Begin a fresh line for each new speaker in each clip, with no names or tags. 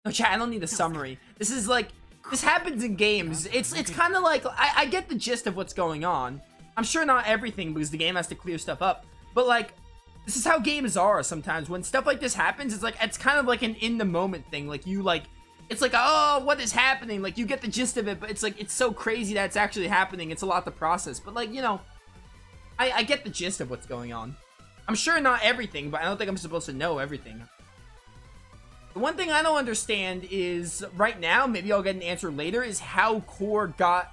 No, chat, I don't need a summary. This is like, this happens in games. It's kind of like, I get the gist of what's going on. I'm sure not everything because the game has to clear stuff up. But like, this is how games are sometimes. When stuff like this happens, it's like, it's kind of like an in-the-moment thing. Like, you like, it's like, oh, what is happening? Like, you get the gist of it, but it's like, it's so crazy that it's actually happening. It's a lot to process. But like, you know, I get the gist of what's going on. I'm sure not everything, but I don't think I'm supposed to know everything. The one thing I don't understand is, right now, maybe I'll get an answer later, is how Core got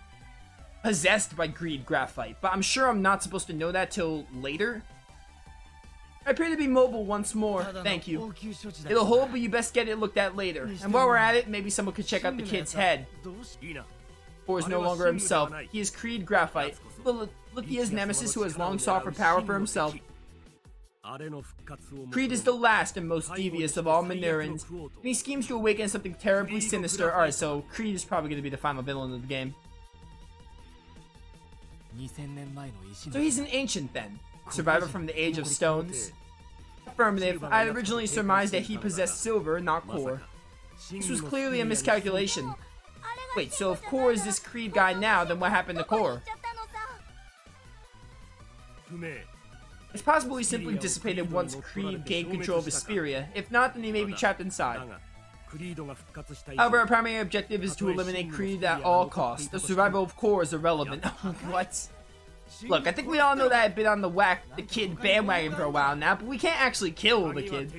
possessed by Greed Graphite. But I'm sure I'm not supposed to know that till later. I appear to be mobile once more. Thank you. It'll hold, but you best get it looked at later. And while we're at it, maybe someone could check out the kid's head. Core is no longer himself. He is Creed Graphite, Lithia's nemesis who has long sought for power for himself. Creed is the last and most devious of all Manurans, and he schemes to awaken something terribly sinister. Alright, so Creed is probably going to be the final villain of the game. So he's an ancient then? Survivor from the Age of Stones? Affirmative. I had originally surmised that he possessed silver, not Core. This was clearly a miscalculation. Wait, so if Core is this Creed guy now, then what happened to Core? It's possible he simply dissipated once Creed gained control of Vesperia. If not, then he may be trapped inside. However, our primary objective is to eliminate Creed at all costs. The survival of Core is irrelevant. What? Look, I think we all know that I've been on the kid bandwagon for a while now, but we can't actually kill the kid.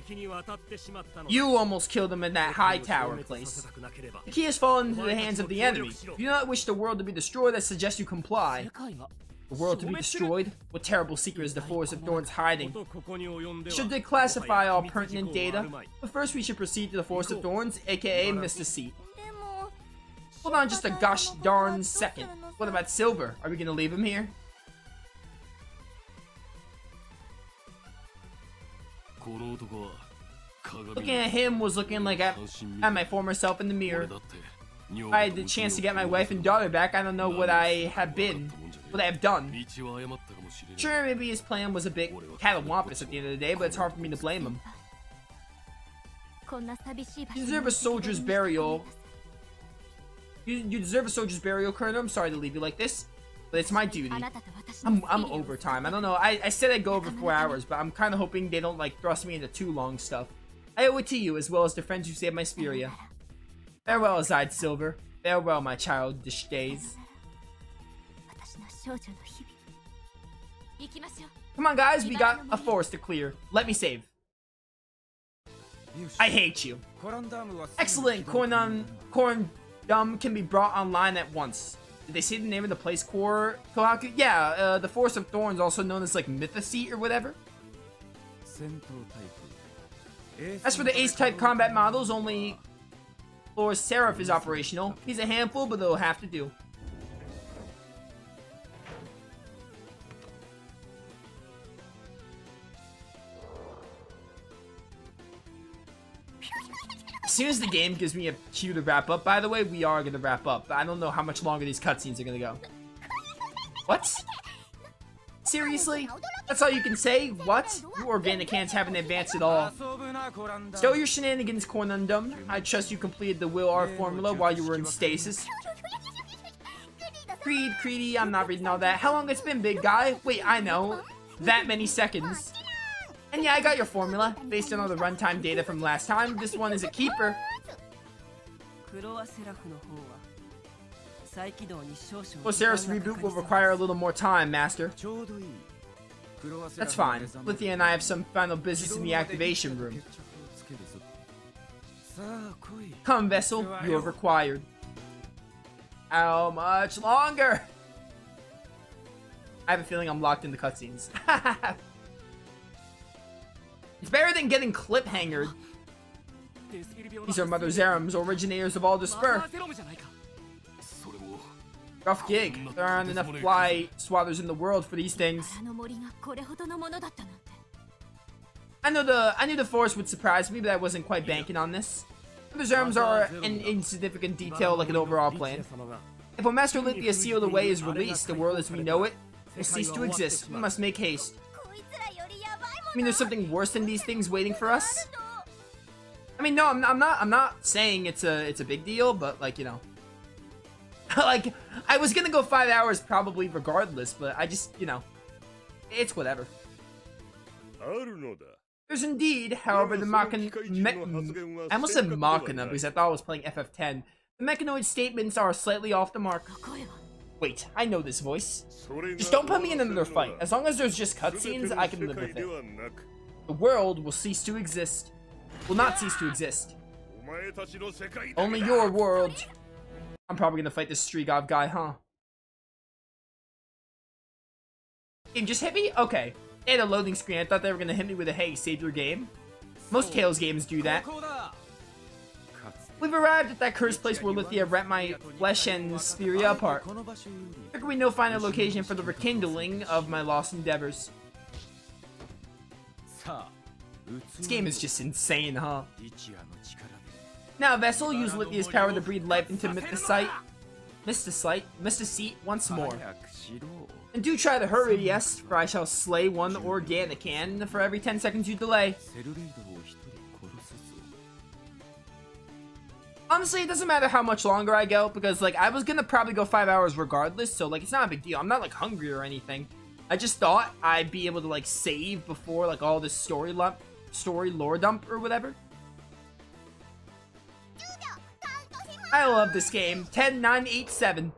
You almost killed him in that high tower place. The key has fallen into the hands of the enemy. If you do not wish the world to be destroyed, I suggest you comply. The world to be destroyed? What terrible secret is the Forest of Thorns hiding? Should declassify all pertinent data, but first we should proceed to the Forest of Thorns, aka Mr. Seat. Hold on just a gosh darn second. What about Silver? Are we gonna leave him here? Looking at him was looking like at my former self in the mirror. If I had the chance to get my wife and daughter back, I don't know what I have been. What I have done. Sure, maybe his plan was a bit catawampus at the end of the day, but it's hard for me to blame him. You deserve a soldier's burial. You deserve a soldier's burial, Colonel. I'm sorry to leave you like this, but it's my duty. I'm overtime. I don't know. I said I'd go over 4 hours, but I'm kind of hoping they don't like thrust me into too long stuff. I owe it to you as well as the friends who saved my Vesperia. Farewell, Azide Silver. Farewell, my childish days. Come on, guys, we got a forest to clear. Let me save. I hate you. Excellent. Corndum can be brought online at once. Did they say the name of the place, Kohaku? Yeah, the Forest of Thorns, also known as like Mythoseat or whatever. As for the Ace-type combat models, only Lord Seraph is operational. He's a handful, but they'll have to do. As soon as the game gives me a cue to wrap up, by the way, we are going to wrap up. I don't know how much longer these cutscenes are going to go. What? Seriously? That's all you can say? What? You Organicans haven't advanced at all. Stow your shenanigans, Cornundum. I trust you completed the Will Art formula while you were in stasis. Creedy, I'm not reading all that. How long it's been, big guy? Wait, I know. That many seconds. And yeah, I got your formula. Based on all the runtime data from last time, this one is a keeper. Well, Seraph's reboot will require a little more time, Master. That's fine. Lithia and I have some final business in the activation room. Come, Vessel. You are required. How much longer? I have a feeling I'm locked in the cutscenes. It's better than getting cliffhangered. These are Mother Zeram's, originators of all despair. Rough gig. There aren't enough fly swathers in the world for these things. I knew the forest would surprise me, but I wasn't quite banking on this. Mother Zeram's are an insignificant detail like an overall plan. If a Master Lithia sealed away is released, the world as we know it will cease to exist. We must make haste. I mean, there's something worse than these things waiting for us? I mean, no, I'm not saying it's a big deal, but like, you know, like I was gonna go 5 hours probably regardless, but I just, you know, it's whatever. There's indeed, however, the I almost said Machina because I thought I was playing FF10. The mechanoid statements are slightly off the mark. Wait, I know this voice. Just don't put me in another fight. As long as there's just cutscenes, I can live with it. The world will cease to exist. Will not cease to exist. Only your world. I'm probably gonna fight this Strigov guy, huh? Game just hit me? Okay. They had a loading screen. I thought they were gonna hit me with a hey, save your game. Most Tales games do that. We've arrived at that cursed place where Lithia rent my flesh and Speria apart. Where can we now find a location for the rekindling of my lost endeavors? This game is just insane, huh? Now, Vessel, use Lithia's power to breathe life into Mysticite once more. And do try to hurry, yes, for I shall slay one Organican for every 10 seconds you delay. Honestly, it doesn't matter how much longer I go, because, like, I was gonna probably go 5 hours regardless, so, like, it's not a big deal. I'm not, like, hungry or anything. I just thought I'd be able to, like, save before, like, all this story lore dump or whatever. I love this game. 10, 9, 8, 7.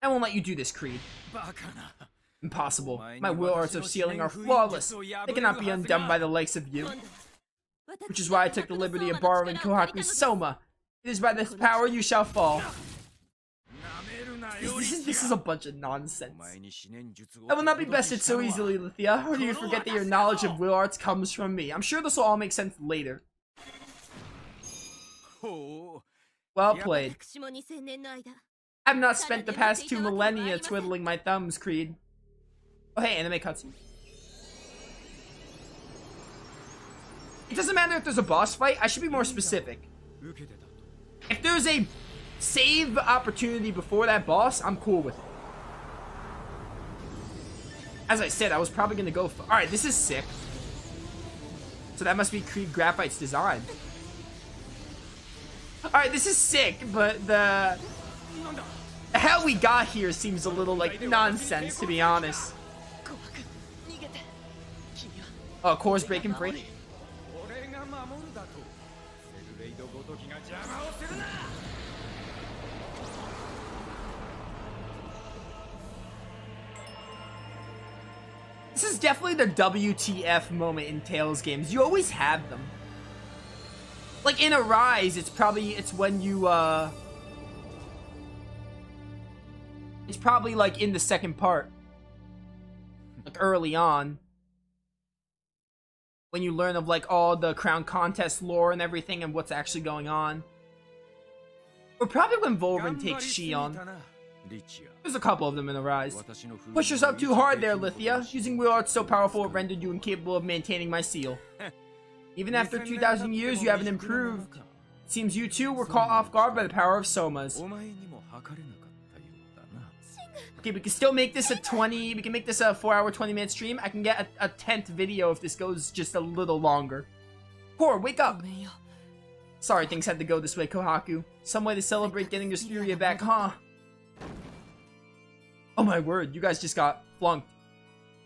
I won't let you do this, Creed. Impossible. My will arts of sealing are flawless. They cannot be undone by the likes of you. Which is why I took the liberty of borrowing Kohaku's Soma. It is by this power you shall fall. This is a bunch of nonsense. I will not be bested so easily, Lithia. Or do you forget that your knowledge of will arts comes from me? I'm sure this will all make sense later. Well played. I've not spent the past 2 millennia twiddling my thumbs, Creed. Oh hey, anime cutscene. It doesn't matter if there's a boss fight, I should be more specific. If there's a save opportunity before that boss, I'm cool with it. As I said, I was probably gonna go for— Alright, this is sick. So that must be Creed Graphite's design. Alright, this is sick, but the how we got here seems a little like nonsense, to be honest. Oh, core's breaking free. This is definitely the WTF moment in Tales games. You always have them. Like in Arise, it's when you it's probably like in the second part. Like early on. When you learn of like all the Crown Contest lore and everything and what's actually going on. Or probably when Volrin takes Shion. There's a couple of them in Arise. Push yourself too hard there, Lithia. Using will arts so powerful it rendered you incapable of maintaining my seal. Even after 2,000 years, you haven't improved. It seems you too were caught off guard by the power of Somas. Okay, we can still make this a 20... We can make this a 4-hour, 20-minute stream. I can get a 10th video if this goes just a little longer. Core, wake up! Sorry things had to go this way, Kohaku. Some way to celebrate getting your Speria back, huh? Oh my word, you guys just got flunked.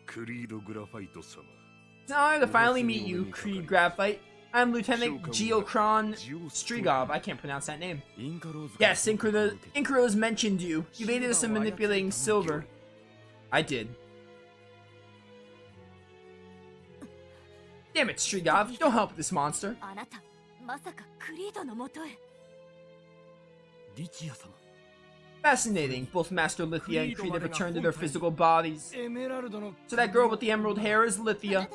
It's an honor to finally meet you, Creed Graphite. I'm Lieutenant Geokron Strigov. I can't pronounce that name. Yes, Inkaros mentioned you. You aided us in manipulating silver. I did. Damn it, Strigov. Don't help this monster. Fascinating. Both Master Lithia and Creed have returned to their physical bodies. So that girl with the emerald hair is Lithia.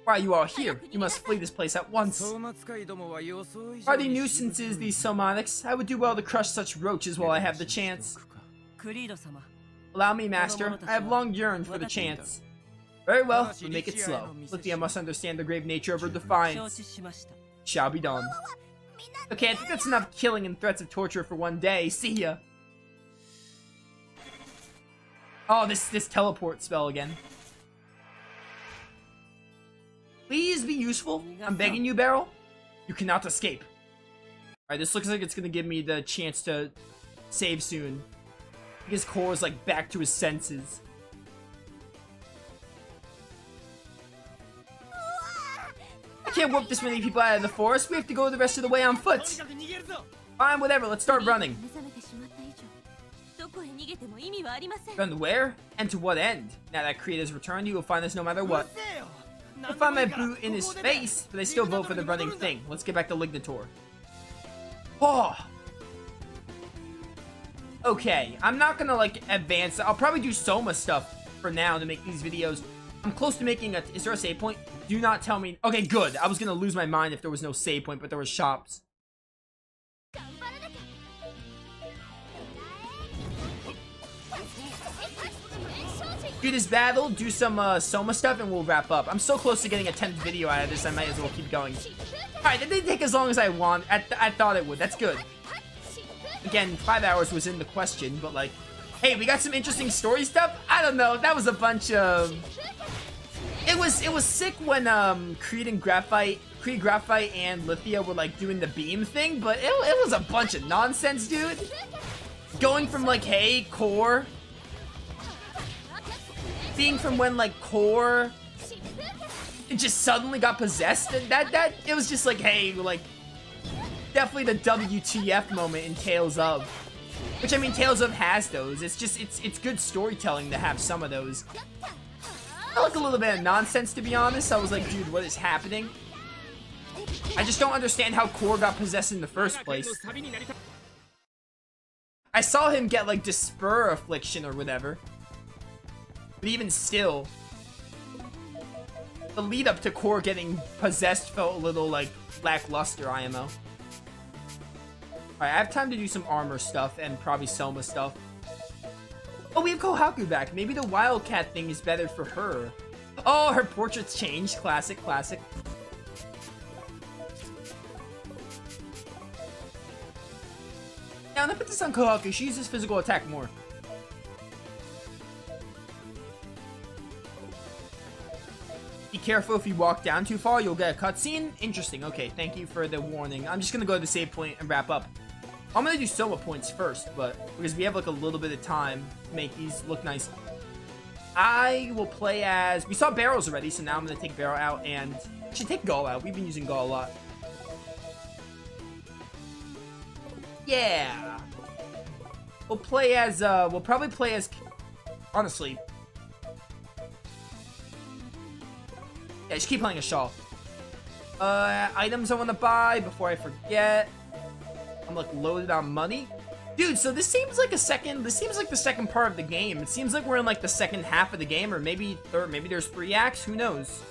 Why are you all here? You must flee this place at once. Are they nuisances, these Somatics? I would do well to crush such roaches while I have the chance. Allow me, Master. I have long yearned for the chance. Very well, we'll make it slow. Lithia must understand the grave nature of her defiance. Shall be done. Okay, I think that's enough killing and threats of torture for one day. See ya. Oh, this teleport spell again. Please be useful. I'm begging you, Barrel. You cannot escape. Alright, this looks like it's gonna give me the chance to save soon. Because Core is like back to his senses. I can't whoop this many people out of the forest. We have to go the rest of the way on foot. Fine, whatever. Let's start running. Run where? And to what end? Now that Creed has returned, you will find us no matter what. I'll find my boot in his face, but I still vote for the running thing. Let's get back to Lignator. Oh. Okay, I'm not gonna like advance. I'll probably do Soma stuff for now to make these videos. I'm close to making a... Is there a save point? Do not tell me... Okay, good. I was gonna lose my mind if there was no save point, but there were shops. Do this battle, do some Soma stuff, and we'll wrap up. I'm so close to getting a 10th video out of this, I might as well keep going. Alright, that didn't take as long as I want. I thought it would. That's good. Again, 5 hours was in the question, but like... Hey, we got some interesting story stuff? I don't know. That was a bunch of... It was sick when Creed, Graphite, and Lithia were like doing the beam thing, but it was a bunch of nonsense, dude. Going from like, hey, Core... Being from when like Core... It just suddenly got possessed. That it was just like, hey, like... Definitely the WTF moment in Tales of. Which, I mean, Tales of has those. It's just, it's good storytelling to have some of those. I like a little bit of nonsense, to be honest. I was like, dude, what is happening? I just don't understand how Core got possessed in the first place. I saw him get, like, Despair Affliction or whatever. But even still, the lead up to Core getting possessed felt a little, like, lackluster, IMO. Alright, I have time to do some armor stuff and probably Soma stuff. Oh, we have Kohaku back. Maybe the Wildcat thing is better for her. Oh, her portrait's changed. Classic, classic. Now, I'm gonna put this on Kohaku. She uses physical attack more. Be careful if you walk down too far, you'll get a cutscene. Interesting. Okay, thank you for the warning. I'm just gonna go to the save point and wrap up. I'm gonna do Soma points first, but because we have like a little bit of time to make these look nice. I will play as... We saw Barrels already, so now I'm gonna take Barrel out and... Should take Gaul out. We've been using Gaul a lot. Yeah. We'll play as... We'll probably play as... Honestly. Yeah, just keep playing as Shaw. Items I want to buy before I forget. I'm like loaded on money. Dude, so this seems like the second part of the game. It seems like we're in like the second half of the game, or maybe third, maybe there's 3 acts, who knows?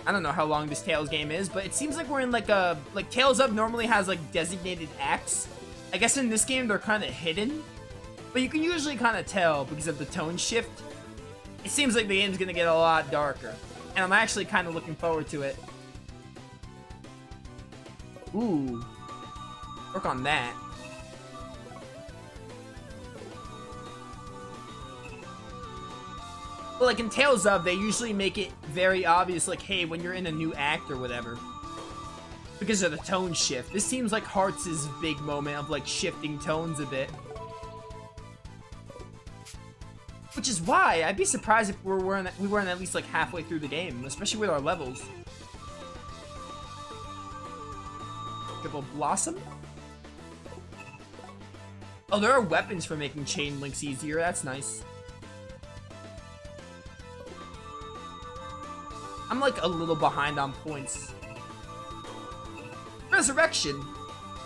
I don't know how long this Tales game is, but it seems like we're in like a, like Tales of normally has like designated acts. I guess in this game they're kind of hidden, but you can usually kind of tell because of the tone shift. It seems like the game's gonna get a lot darker, and I'm actually kind of looking forward to it. Ooh. Work on that. But like in Tales of, they usually make it very obvious, like, hey, when you're in a new act or whatever. Because of the tone shift. This seems like Hearts' big moment of like shifting tones a bit. Which is why I'd be surprised if we weren't at least like halfway through the game, especially with our levels. Triple Blossom? Oh, there are weapons for making chain links easier. That's nice. I'm like a little behind on points. Resurrection!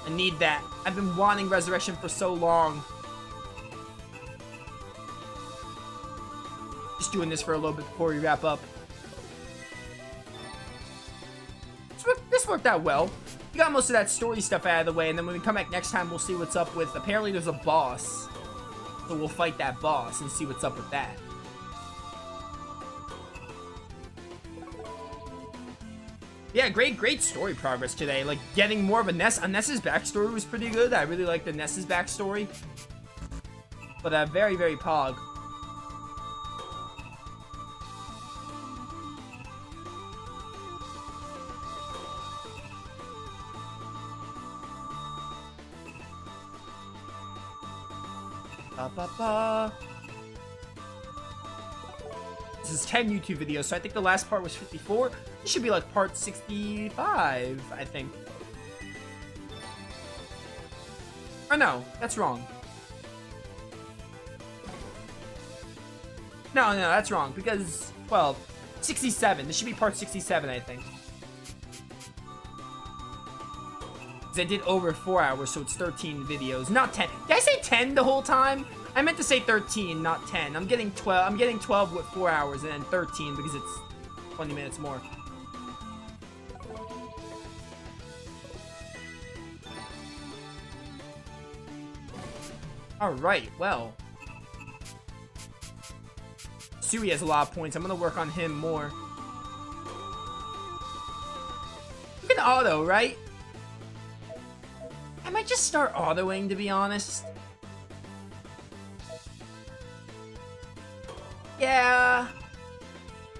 I need that. I've been wanting Resurrection for so long. Just doing this for a little bit before we wrap up. This worked out well. We got most of that story stuff out of the way, and then when we come back next time, we'll see what's up with... Apparently there's a boss. So we'll fight that boss and see what's up with that. Yeah, great story progress today. Like, getting more of a Ness. Ness's backstory was pretty good. I really like the Ness's backstory. But very, very pog. Ba, ba, ba. This is 10 YouTube videos, so I think the last part was 54. This should be like part 65, I think. Or no, that's wrong. No, that's wrong, because 12. 67. This should be part 67, I think. Because I did over 4 hours, so it's 13 videos, not 10. Did I say 10 the whole time? I meant to say 13, not 10. I'm getting 12. I'm getting 12 with 4 hours, and then 13 because it's 20 minutes more. Alright, well. Sui has a lot of points. I'm gonna work on him more. You can auto, right? I might just start autoing, to be honest. Yeah.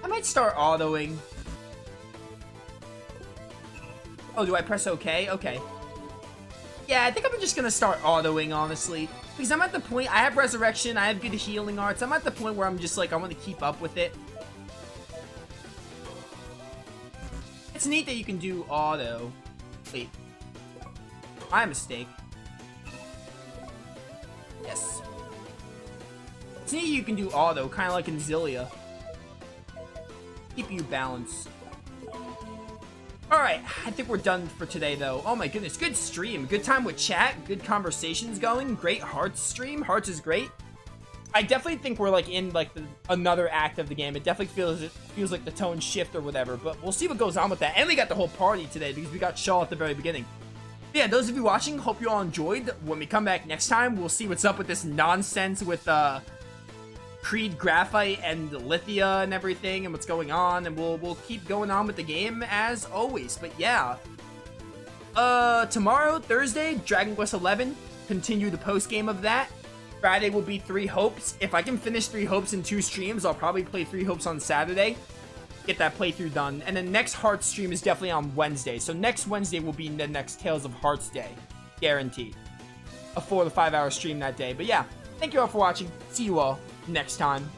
I might start autoing. Oh, do I press OK? Okay. Yeah, I think I'm just gonna start autoing, honestly. Because I'm at the point, I have Resurrection, I have good healing arts. I'm at the point where I'm just like, I want to keep up with it. It's neat that you can do auto. Wait. My mistake. Yes. It's neat you can do auto, kind of like in Zillia. Keep you balanced. Alright, I think we're done for today, though. Oh my goodness, good stream. Good time with chat, good conversations going. Great Hearts stream. Hearts is great. I definitely think we're, like, in, like, another act of the game. It definitely feels like the tone shift or whatever, but we'll see what goes on with that. And we got the whole party today because we got Shaw at the very beginning. But yeah, those of you watching, hope you all enjoyed. When we come back next time, we'll see what's up with this nonsense with, Creed, Graphite, and Lithia and everything, and what's going on, and we'll keep going on with the game as always. But yeah, tomorrow, Thursday, Dragon Quest XI, continue the post game of that. Friday will be 3 Hopes. If I can finish 3 Hopes in 2 streams, I'll probably play 3 Hopes on Saturday, get that playthrough done. And then next Hearts stream is definitely on Wednesday, so next Wednesday will be the next Tales of Hearts day, guaranteed. A 4 to 5 hour stream that day. But yeah, thank you all for watching. See you all next time.